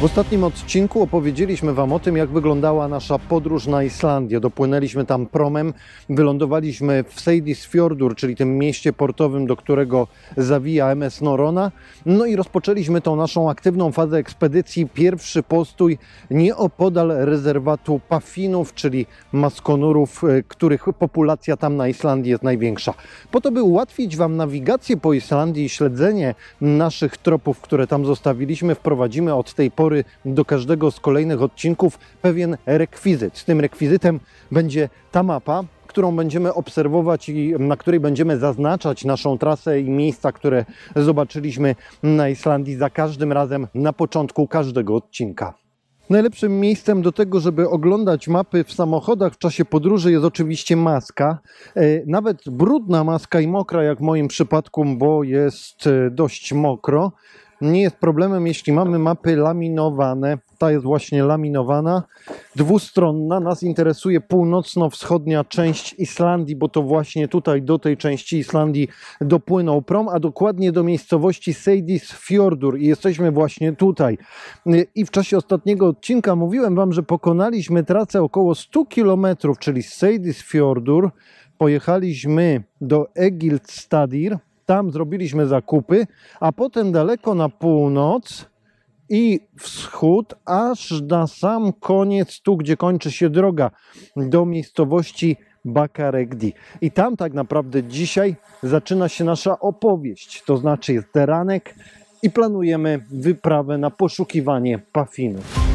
ostatnim odcinku opowiedzieliśmy Wam o tym, jak wyglądała nasza podróż na Islandię. Dopłynęliśmy tam promem, wylądowaliśmy w Seyðisfjörður, czyli tym mieście portowym, do którego zawija MS Norröna. No i rozpoczęliśmy tą naszą aktywną fazę ekspedycji. Pierwszy postój nieopodal rezerwatu Pafinów, czyli maskonurów, których populacja tam na Islandii jest największa. Po to, by ułatwić Wam nawigację po Islandii i śledzenie naszych tropów, które tam zostawiliśmy, wprowadzimy od tej pory do każdego z kolejnych odcinków pewien rekwizyt. Tym rekwizytem będzie ta mapa, którą będziemy obserwować i na której będziemy zaznaczać naszą trasę i miejsca, które zobaczyliśmy na Islandii za każdym razem na początku każdego odcinka. Najlepszym miejscem do tego, żeby oglądać mapy w samochodach w czasie podróży, jest oczywiście maska. Nawet brudna maska i mokra, jak w moim przypadku, bo jest dość mokro. Nie jest problemem, jeśli mamy mapy laminowane. Ta jest właśnie laminowana, dwustronna. Nas interesuje północno-wschodnia część Islandii, bo to właśnie tutaj do tej części Islandii dopłynął prom, a dokładnie do miejscowości Seyðisfjörður i jesteśmy właśnie tutaj. I w czasie ostatniego odcinka mówiłem Wam, że pokonaliśmy trasę około 100 km, czyli z Seyðisfjörður pojechaliśmy do Egilsstaðir. Tam zrobiliśmy zakupy, a potem daleko na północ i wschód, aż na sam koniec, tu gdzie kończy się droga, do miejscowości Bakaregdi. I tam tak naprawdę dzisiaj zaczyna się nasza opowieść, to znaczy jest ranek i planujemy wyprawę na poszukiwanie Pafinów.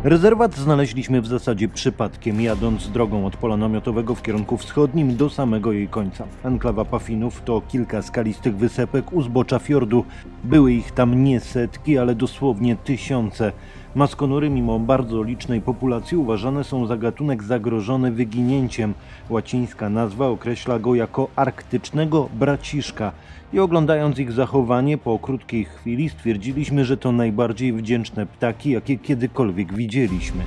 Rezerwat znaleźliśmy w zasadzie przypadkiem, jadąc drogą od pola namiotowego w kierunku wschodnim do samego jej końca. Enklawa Pafinów to kilka skalistych wysepek u zbocza fiordu. Były ich tam nie setki, ale dosłownie tysiące. Maskonury, mimo bardzo licznej populacji, uważane są za gatunek zagrożony wyginięciem. Łacińska nazwa określa go jako arktycznego braciszka. I oglądając ich zachowanie po krótkiej chwili stwierdziliśmy, że to najbardziej wdzięczne ptaki, jakie kiedykolwiek widzieliśmy.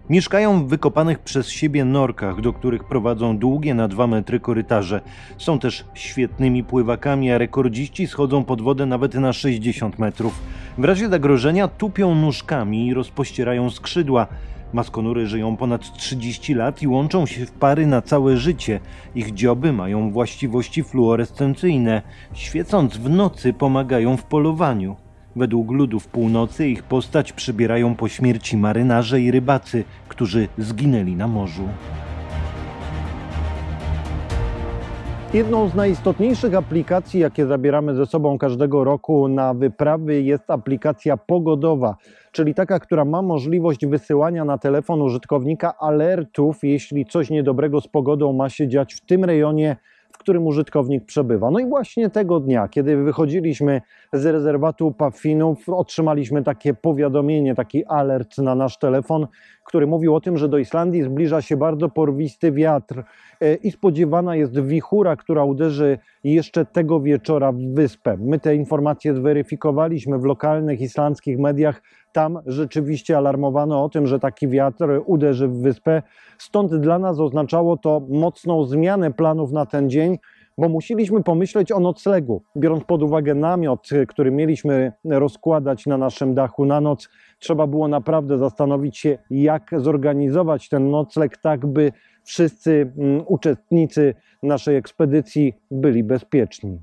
Mieszkają w wykopanych przez siebie norkach, do których prowadzą długie na 2 metry korytarze. Są też świetnymi pływakami, a rekordziści schodzą pod wodę nawet na 60 metrów. W razie zagrożenia tupią nóżkami i rozpościerają skrzydła. Maskonury żyją ponad 30 lat i łączą się w pary na całe życie. Ich dzioby mają właściwości fluorescencyjne. Świecąc w nocy pomagają w polowaniu. Według ludów północy ich postać przybierają po śmierci marynarze i rybacy, którzy zginęli na morzu. Jedną z najistotniejszych aplikacji, jakie zabieramy ze sobą każdego roku na wyprawy, jest aplikacja pogodowa, czyli taka, która ma możliwość wysyłania na telefon użytkownika alertów, jeśli coś niedobrego z pogodą ma się dziać w tym rejonie, w którym użytkownik przebywa. No i właśnie tego dnia, kiedy wychodziliśmy z rezerwatu Pafinów, otrzymaliśmy takie powiadomienie, taki alert na nasz telefon, który mówił o tym, że do Islandii zbliża się bardzo porwisty wiatr i spodziewana jest wichura, która uderzy jeszcze tego wieczora w wyspę. My te informacje zweryfikowaliśmy w lokalnych islandzkich mediach. Tam rzeczywiście alarmowano o tym, że taki wiatr uderzy w wyspę. Stąd dla nas oznaczało to mocną zmianę planów na ten dzień, bo musieliśmy pomyśleć o noclegu. Biorąc pod uwagę namiot, który mieliśmy rozkładać na naszym dachu na noc, trzeba było naprawdę zastanowić się, jak zorganizować ten nocleg tak, by wszyscy uczestnicy naszej ekspedycji byli bezpieczni.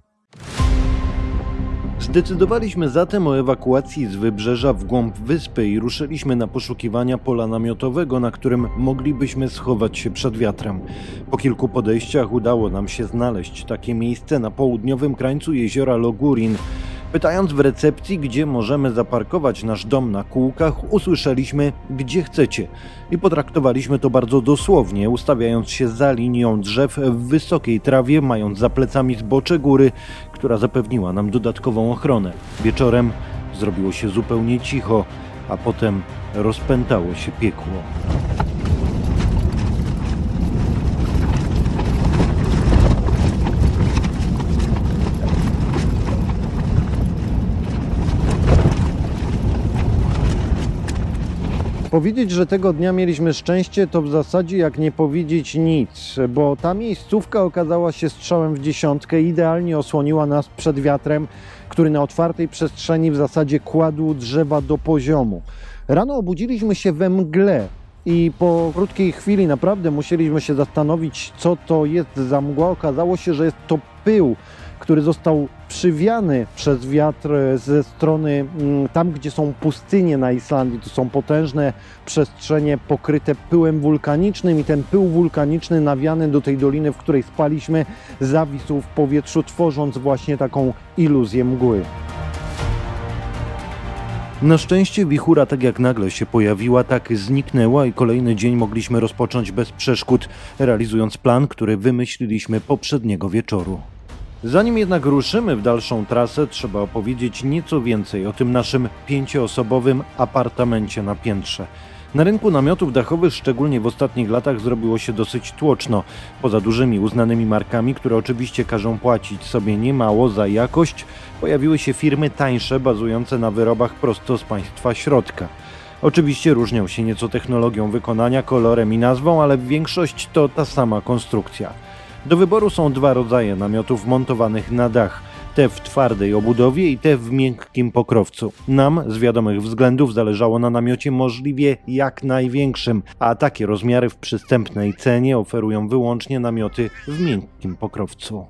Zdecydowaliśmy zatem o ewakuacji z wybrzeża w głąb wyspy i ruszyliśmy na poszukiwania pola namiotowego, na którym moglibyśmy schować się przed wiatrem. Po kilku podejściach udało nam się znaleźć takie miejsce na południowym krańcu jeziora Logurin. Pytając w recepcji, gdzie możemy zaparkować nasz dom na kółkach, usłyszeliśmy gdzie chcecie i potraktowaliśmy to bardzo dosłownie, ustawiając się za linią drzew w wysokiej trawie, mając za plecami zbocze góry, która zapewniła nam dodatkową ochronę. Wieczorem zrobiło się zupełnie cicho, a potem rozpętało się piekło. Powiedzieć, że tego dnia mieliśmy szczęście, to w zasadzie jak nie powiedzieć nic, bo ta miejscówka okazała się strzałem w dziesiątkę, idealnie osłoniła nas przed wiatrem, który na otwartej przestrzeni w zasadzie kładł drzewa do poziomu. Rano obudziliśmy się we mgle i po krótkiej chwili naprawdę musieliśmy się zastanowić, co to jest za mgła. Okazało się, że jest to pył, który został przywiany przez wiatr ze strony tam, gdzie są pustynie na Islandii. To są potężne przestrzenie pokryte pyłem wulkanicznym i ten pył wulkaniczny nawiany do tej doliny, w której spaliśmy, zawisł w powietrzu, tworząc właśnie taką iluzję mgły. Na szczęście wichura tak jak nagle się pojawiła, tak zniknęła i kolejny dzień mogliśmy rozpocząć bez przeszkód, realizując plan, który wymyśliliśmy poprzedniego wieczoru. Zanim jednak ruszymy w dalszą trasę, trzeba opowiedzieć nieco więcej o tym naszym 5-osobowym apartamencie na piętrze. Na rynku namiotów dachowych, szczególnie w ostatnich latach, zrobiło się dosyć tłoczno. Poza dużymi uznanymi markami, które oczywiście każą płacić sobie niemało za jakość, pojawiły się firmy tańsze, bazujące na wyrobach prosto z państwa środka. Oczywiście różnią się nieco technologią wykonania, kolorem i nazwą, ale większość to ta sama konstrukcja. Do wyboru są dwa rodzaje namiotów montowanych na dach. Te w twardej obudowie i te w miękkim pokrowcu. Nam z wiadomych względów zależało na namiocie możliwie jak największym, a takie rozmiary w przystępnej cenie oferują wyłącznie namioty w miękkim pokrowcu.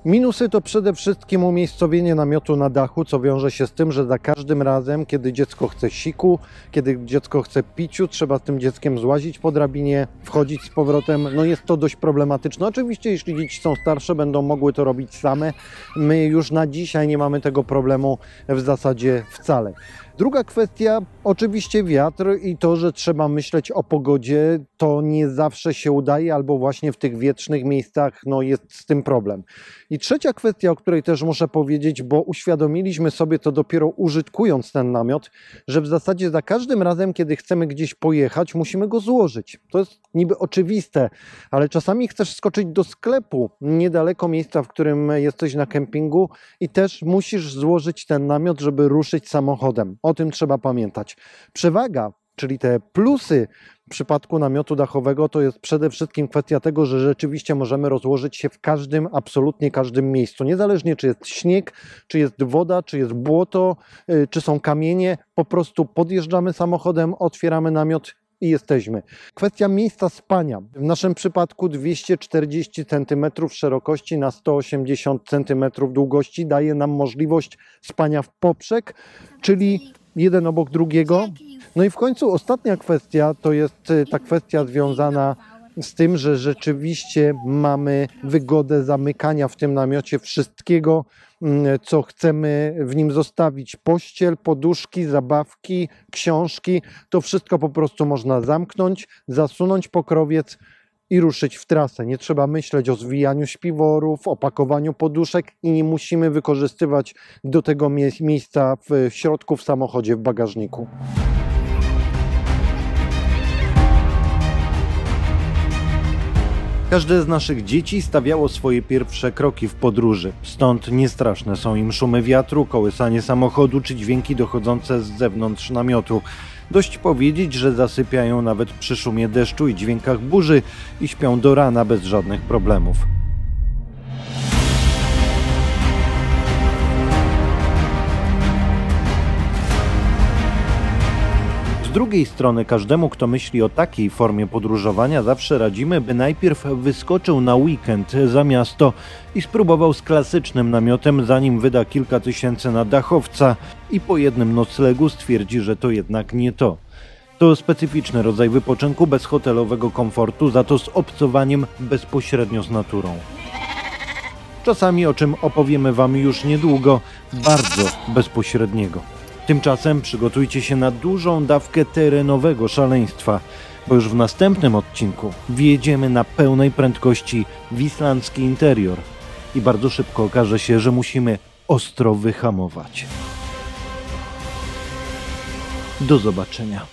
Minusy to przede wszystkim umiejscowienie namiotu na dachu, co wiąże się z tym, że za każdym razem, kiedy dziecko chce siku, kiedy dziecko chce piciu, trzeba z tym dzieckiem złazić po drabinie, wchodzić z powrotem. No jest to dość problematyczne. Oczywiście jeśli dzieci są starsze, będą mogły to robić same. My już na dzisiaj nie mamy tego problemu w zasadzie wcale. Druga kwestia, oczywiście wiatr i to, że trzeba myśleć o pogodzie, to nie zawsze się udaje, albo właśnie w tych wietrznych miejscach jest z tym problem. I trzecia kwestia, o której też muszę powiedzieć, bo uświadomiliśmy sobie to dopiero użytkując ten namiot, że w zasadzie za każdym razem, kiedy chcemy gdzieś pojechać, musimy go złożyć. To jest niby oczywiste, ale czasami chcesz skoczyć do sklepu niedaleko miejsca, w którym jesteś na kempingu i też musisz złożyć ten namiot, żeby ruszyć samochodem. O tym trzeba pamiętać. Przewaga, czyli te plusy w przypadku namiotu dachowego, to jest przede wszystkim kwestia tego, że rzeczywiście możemy rozłożyć się w każdym, absolutnie każdym miejscu. Niezależnie czy jest śnieg, czy jest woda, czy jest błoto, czy są kamienie, po prostu podjeżdżamy samochodem, otwieramy namiot i jesteśmy. Kwestia miejsca spania. W naszym przypadku 240 cm szerokości na 180 cm długości daje nam możliwość spania w poprzek, czyli jeden obok drugiego. No i w końcu ostatnia kwestia to jest ta kwestia związana z tym, że rzeczywiście mamy wygodę zamykania w tym namiocie wszystkiego, co chcemy w nim zostawić. Pościel, poduszki, zabawki, książki. To wszystko po prostu można zamknąć, zasunąć pokrowiec i ruszyć w trasę. Nie trzeba myśleć o zwijaniu śpiworów, o pakowaniu poduszek i nie musimy wykorzystywać do tego miejsca w środku w samochodzie, w bagażniku. Każde z naszych dzieci stawiało swoje pierwsze kroki w podróży, stąd niestraszne są im szumy wiatru, kołysanie samochodu czy dźwięki dochodzące z zewnątrz namiotu. Dość powiedzieć, że zasypiają nawet przy szumie deszczu i dźwiękach burzy i śpią do rana bez żadnych problemów. Z drugiej strony każdemu, kto myśli o takiej formie podróżowania, zawsze radzimy, by najpierw wyskoczył na weekend za miasto i spróbował z klasycznym namiotem, zanim wyda kilka tysięcy na dachowca i po jednym noclegu stwierdzi, że to jednak nie to. To specyficzny rodzaj wypoczynku bez hotelowego komfortu, za to z obcowaniem bezpośrednio z naturą. Czasami, o czym opowiemy Wam już niedługo, bardzo bezpośredniego. Tymczasem przygotujcie się na dużą dawkę terenowego szaleństwa, bo już w następnym odcinku wjedziemy na pełnej prędkości w islandzki interior i bardzo szybko okaże się, że musimy ostro wyhamować. Do zobaczenia.